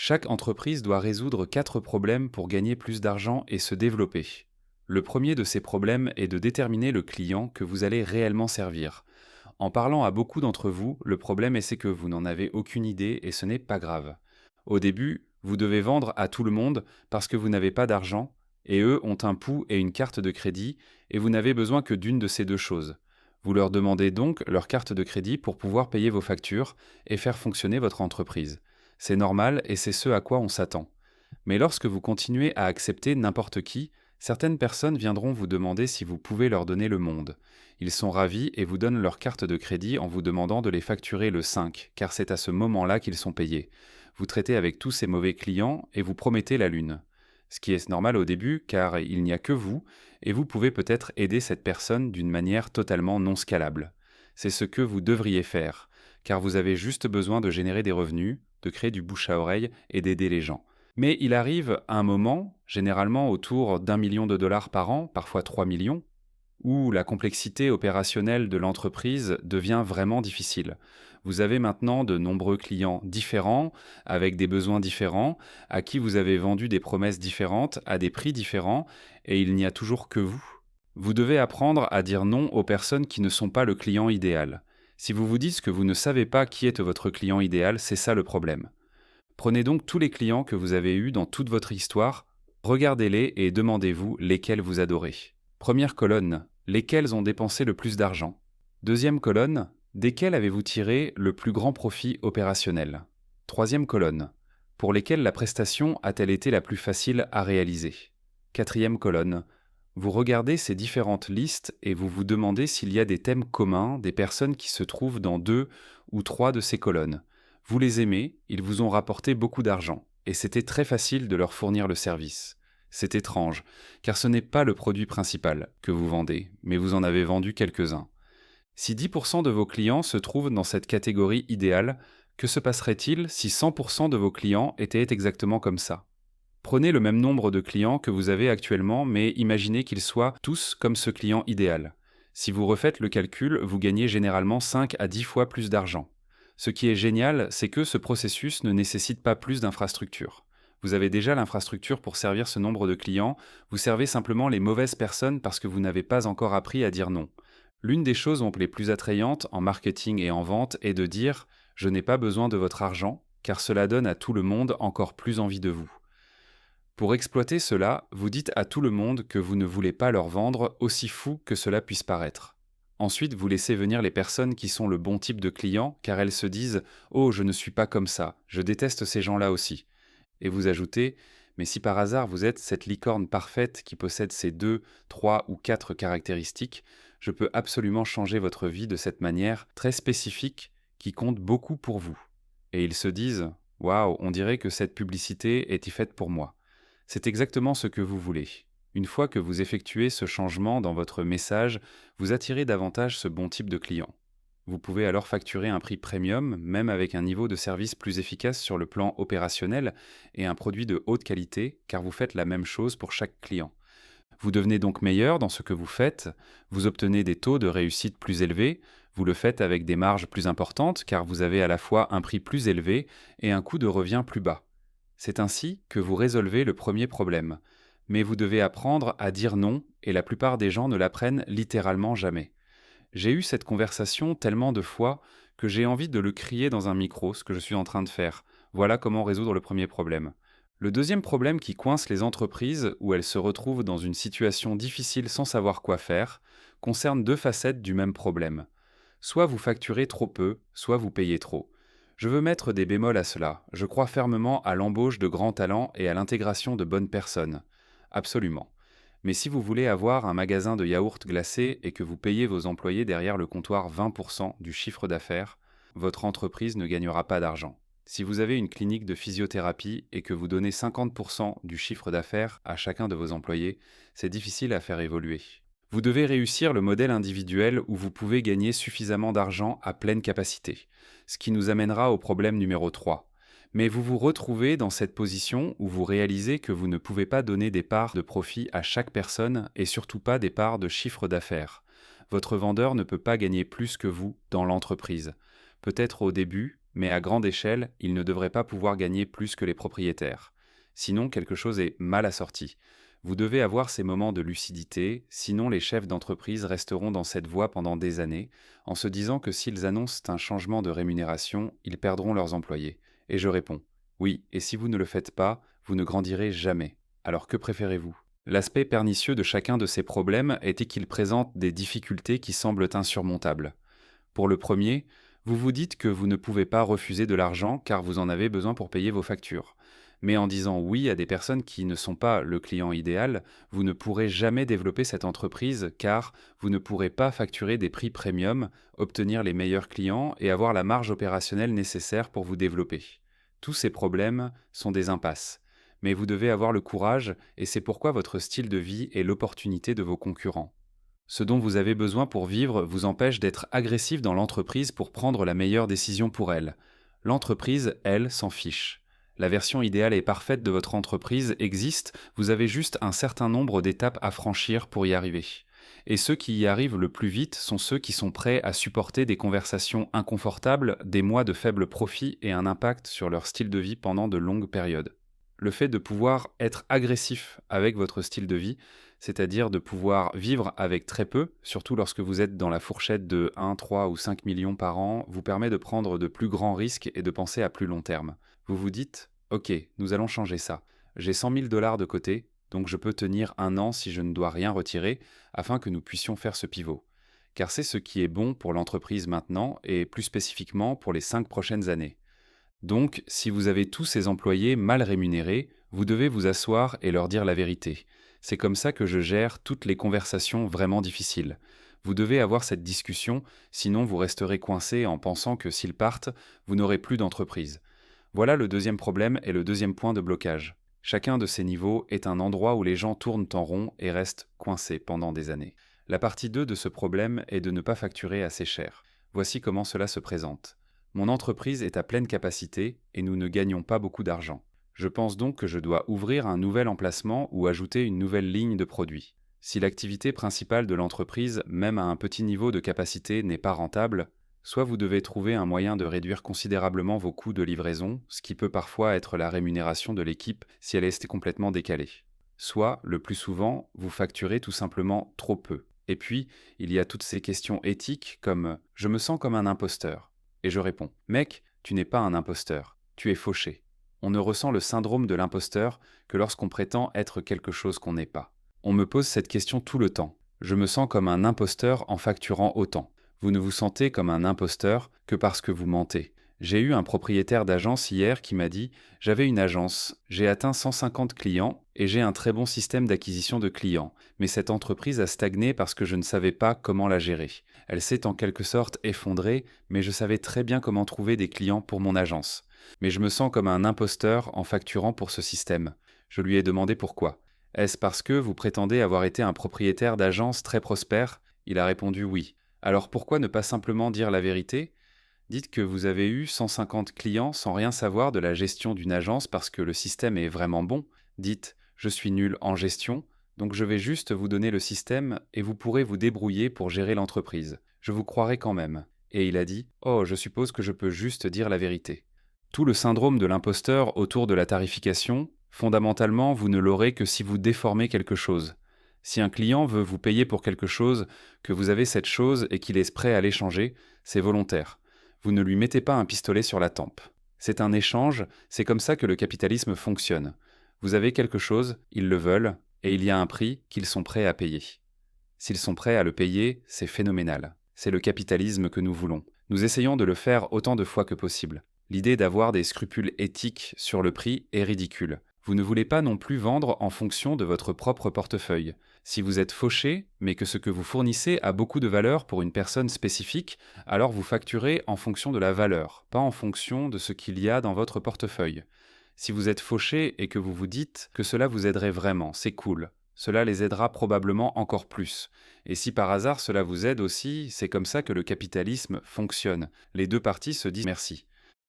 Chaque entreprise doit résoudre 4 problèmes pour gagner plus d'argent et se développer. Le premier de ces problèmes est de déterminer le client que vous allez réellement servir. En parlant à beaucoup d'entre vous, le problème c'est que vous n'en avez aucune idée et ce n'est pas grave. Au début, vous devez vendre à tout le monde parce que vous n'avez pas d'argent et eux ont un pouls et une carte de crédit et vous n'avez besoin que d'une de ces deux choses. Vous leur demandez donc leur carte de crédit pour pouvoir payer vos factures et faire fonctionner votre entreprise. C'est normal et c'est ce à quoi on s'attend. Mais lorsque vous continuez à accepter n'importe qui, certaines personnes viendront vous demander si vous pouvez leur donner le monde. Ils sont ravis et vous donnent leur carte de crédit en vous demandant de les facturer le 5, car c'est à ce moment-là qu'ils sont payés. Vous traitez avec tous ces mauvais clients et vous promettez la lune. Ce qui est normal au début, car il n'y a que vous, et vous pouvez peut-être aider cette personne d'une manière totalement non scalable. C'est ce que vous devriez faire, car vous avez juste besoin de générer des revenus, de créer du bouche à oreille et d'aider les gens. Mais il arrive un moment, généralement autour d'1 million de dollars par an, parfois 3 millions, où la complexité opérationnelle de l'entreprise devient vraiment difficile. Vous avez maintenant de nombreux clients différents, avec des besoins différents, à qui vous avez vendu des promesses différentes, à des prix différents, et il n'y a toujours que vous. Vous devez apprendre à dire non aux personnes qui ne sont pas le client idéal. Si vous vous dites que vous ne savez pas qui est votre client idéal, c'est ça le problème. Prenez donc tous les clients que vous avez eus dans toute votre histoire, regardez-les et demandez-vous lesquels vous adorez. Première colonne, lesquels ont dépensé le plus d'argent. Deuxième colonne, desquels avez-vous tiré le plus grand profit opérationnel. Troisième colonne, pour lesquels la prestation a-t-elle été la plus facile à réaliser. Quatrième colonne, vous regardez ces différentes listes et vous vous demandez s'il y a des thèmes communs, des personnes qui se trouvent dans 2 ou 3 de ces colonnes. Vous les aimez, ils vous ont rapporté beaucoup d'argent, et c'était très facile de leur fournir le service. C'est étrange, car ce n'est pas le produit principal que vous vendez, mais vous en avez vendu quelques-uns. Si 10% de vos clients se trouvent dans cette catégorie idéale, que se passerait-il si 100% de vos clients étaient exactement comme ça? Prenez le même nombre de clients que vous avez actuellement, mais imaginez qu'ils soient tous comme ce client idéal. Si vous refaites le calcul, vous gagnez généralement 5 à 10 fois plus d'argent. Ce qui est génial, c'est que ce processus ne nécessite pas plus d'infrastructure. Vous avez déjà l'infrastructure pour servir ce nombre de clients, vous servez simplement les mauvaises personnes parce que vous n'avez pas encore appris à dire non. L'une des choses les plus attrayantes en marketing et en vente est de dire « je n'ai pas besoin de votre argent » car cela donne à tout le monde encore plus envie de vous. Pour exploiter cela, vous dites à tout le monde que vous ne voulez pas leur vendre, aussi fou que cela puisse paraître. Ensuite, vous laissez venir les personnes qui sont le bon type de client, car elles se disent « Oh, je ne suis pas comme ça, je déteste ces gens-là aussi ». Et vous ajoutez « Mais si par hasard vous êtes cette licorne parfaite qui possède ces 2, 3 ou 4 caractéristiques, je peux absolument changer votre vie de cette manière très spécifique qui compte beaucoup pour vous. » Et ils se disent « Waouh, on dirait que cette publicité était faite pour moi. » C'est exactement ce que vous voulez. Une fois que vous effectuez ce changement dans votre message, vous attirez davantage ce bon type de client. Vous pouvez alors facturer un prix premium, même avec un niveau de service plus efficace sur le plan opérationnel et un produit de haute qualité, car vous faites la même chose pour chaque client. Vous devenez donc meilleur dans ce que vous faites, vous obtenez des taux de réussite plus élevés, vous le faites avec des marges plus importantes, car vous avez à la fois un prix plus élevé et un coût de revient plus bas. C'est ainsi que vous résolvez le premier problème. Mais vous devez apprendre à dire non, et la plupart des gens ne l'apprennent littéralement jamais. J'ai eu cette conversation tellement de fois que j'ai envie de le crier dans un micro, ce que je suis en train de faire. Voilà comment résoudre le premier problème. Le deuxième problème qui coince les entreprises, où elles se retrouvent dans une situation difficile sans savoir quoi faire, concerne 2 facettes du même problème. Soit vous facturez trop peu, soit vous payez trop. Je veux mettre des bémols à cela. Je crois fermement à l'embauche de grands talents et à l'intégration de bonnes personnes. Absolument. Mais si vous voulez avoir un magasin de yaourts glacés et que vous payez vos employés derrière le comptoir 20% du chiffre d'affaires, votre entreprise ne gagnera pas d'argent. Si vous avez une clinique de physiothérapie et que vous donnez 50% du chiffre d'affaires à chacun de vos employés, c'est difficile à faire évoluer. Vous devez réussir le modèle individuel où vous pouvez gagner suffisamment d'argent à pleine capacité, ce qui nous amènera au problème numéro 3. Mais vous vous retrouvez dans cette position où vous réalisez que vous ne pouvez pas donner des parts de profit à chaque personne et surtout pas des parts de chiffre d'affaires. Votre vendeur ne peut pas gagner plus que vous dans l'entreprise. Peut-être au début, Mais à grande échelle, ils ne devraient pas pouvoir gagner plus que les propriétaires. Sinon, quelque chose est mal assorti. Vous devez avoir ces moments de lucidité, sinon les chefs d'entreprise resteront dans cette voie pendant des années, en se disant que s'ils annoncent un changement de rémunération, ils perdront leurs employés. Et je réponds, oui, et si vous ne le faites pas, vous ne grandirez jamais. Alors que préférez-vous? L'aspect pernicieux de chacun de ces problèmes était qu'ils présentent des difficultés qui semblent insurmontables. Pour le premier, vous vous dites que vous ne pouvez pas refuser de l'argent car vous en avez besoin pour payer vos factures. Mais en disant oui à des personnes qui ne sont pas le client idéal, vous ne pourrez jamais développer cette entreprise car vous ne pourrez pas facturer des prix premium, obtenir les meilleurs clients et avoir la marge opérationnelle nécessaire pour vous développer. Tous ces problèmes sont des impasses. Mais vous devez avoir le courage et c'est pourquoi votre style de vie est l'opportunité de vos concurrents. Ce dont vous avez besoin pour vivre vous empêche d'être agressif dans l'entreprise pour prendre la meilleure décision pour elle. L'entreprise, elle, s'en fiche. La version idéale et parfaite de votre entreprise existe, vous avez juste un certain nombre d'étapes à franchir pour y arriver. Et ceux qui y arrivent le plus vite sont ceux qui sont prêts à supporter des conversations inconfortables, des mois de faibles profits et un impact sur leur style de vie pendant de longues périodes. Le fait de pouvoir être agressif avec votre style de vie, c'est-à-dire de pouvoir vivre avec très peu, surtout lorsque vous êtes dans la fourchette de 1, 3 ou 5 millions par an, vous permet de prendre de plus grands risques et de penser à plus long terme. Vous vous dites, ok, nous allons changer ça. J'ai 100 000 dollars de côté, donc je peux tenir un an si je ne dois rien retirer, afin que nous puissions faire ce pivot. Car c'est ce qui est bon pour l'entreprise maintenant et plus spécifiquement pour les 5 prochaines années. Donc, si vous avez tous ces employés mal rémunérés, vous devez vous asseoir et leur dire la vérité. C'est comme ça que je gère toutes les conversations vraiment difficiles. Vous devez avoir cette discussion, sinon vous resterez coincé en pensant que s'ils partent, vous n'aurez plus d'entreprise. Voilà le deuxième problème et le deuxième point de blocage. Chacun de ces niveaux est un endroit où les gens tournent en rond et restent coincés pendant des années. La partie 2 de ce problème est de ne pas facturer assez cher. Voici comment cela se présente. Mon entreprise est à pleine capacité et nous ne gagnons pas beaucoup d'argent. Je pense donc que je dois ouvrir un nouvel emplacement ou ajouter une nouvelle ligne de produits. Si l'activité principale de l'entreprise, même à un petit niveau de capacité, n'est pas rentable, soit vous devez trouver un moyen de réduire considérablement vos coûts de livraison, ce qui peut parfois être la rémunération de l'équipe si elle est complètement décalée. Soit, le plus souvent, vous facturez tout simplement trop peu. Et puis, il y a toutes ces questions éthiques comme « je me sens comme un imposteur ». Et je réponds, mec, tu n'es pas un imposteur, tu es fauché. On ne ressent le syndrome de l'imposteur que lorsqu'on prétend être quelque chose qu'on n'est pas. On me pose cette question tout le temps. Je me sens comme un imposteur en facturant autant. Vous ne vous sentez comme un imposteur que parce que vous mentez. J'ai eu un propriétaire d'agence hier qui m'a dit « J'avais une agence, j'ai atteint 150 clients et j'ai un très bon système d'acquisition de clients, mais cette entreprise a stagné parce que je ne savais pas comment la gérer. Elle s'est en quelque sorte effondrée, mais je savais très bien comment trouver des clients pour mon agence. Mais je me sens comme un imposteur en facturant pour ce système. » Je lui ai demandé pourquoi. « Est-ce parce que vous prétendez avoir été un propriétaire d'agence très prospère ?» Il a répondu oui. « Alors pourquoi ne pas simplement dire la vérité ? Dites que vous avez eu 150 clients sans rien savoir de la gestion d'une agence parce que le système est vraiment bon. Dites « Je suis nul en gestion, donc je vais juste vous donner le système et vous pourrez vous débrouiller pour gérer l'entreprise. Je vous croirai quand même. » Et il a dit « Oh, je suppose que je peux juste dire la vérité. » Tout le syndrome de l'imposteur autour de la tarification, fondamentalement, vous ne l'aurez que si vous déformez quelque chose. Si un client veut vous payer pour quelque chose, que vous avez cette chose et qu'il est prêt à l'échanger, c'est volontaire. Vous ne lui mettez pas un pistolet sur la tempe. C'est un échange, c'est comme ça que le capitalisme fonctionne. Vous avez quelque chose, ils le veulent, et il y a un prix qu'ils sont prêts à payer. S'ils sont prêts à le payer, c'est phénoménal. C'est le capitalisme que nous voulons. Nous essayons de le faire autant de fois que possible. L'idée d'avoir des scrupules éthiques sur le prix est ridicule. Vous ne voulez pas non plus vendre en fonction de votre propre portefeuille. Si vous êtes fauché, mais que ce que vous fournissez a beaucoup de valeur pour une personne spécifique, alors vous facturez en fonction de la valeur, pas en fonction de ce qu'il y a dans votre portefeuille. Si vous êtes fauché et que vous vous dites que cela vous aiderait vraiment, c'est cool. Cela les aidera probablement encore plus. Et si par hasard cela vous aide aussi, c'est comme ça que le capitalisme fonctionne. Les deux parties se disent merci.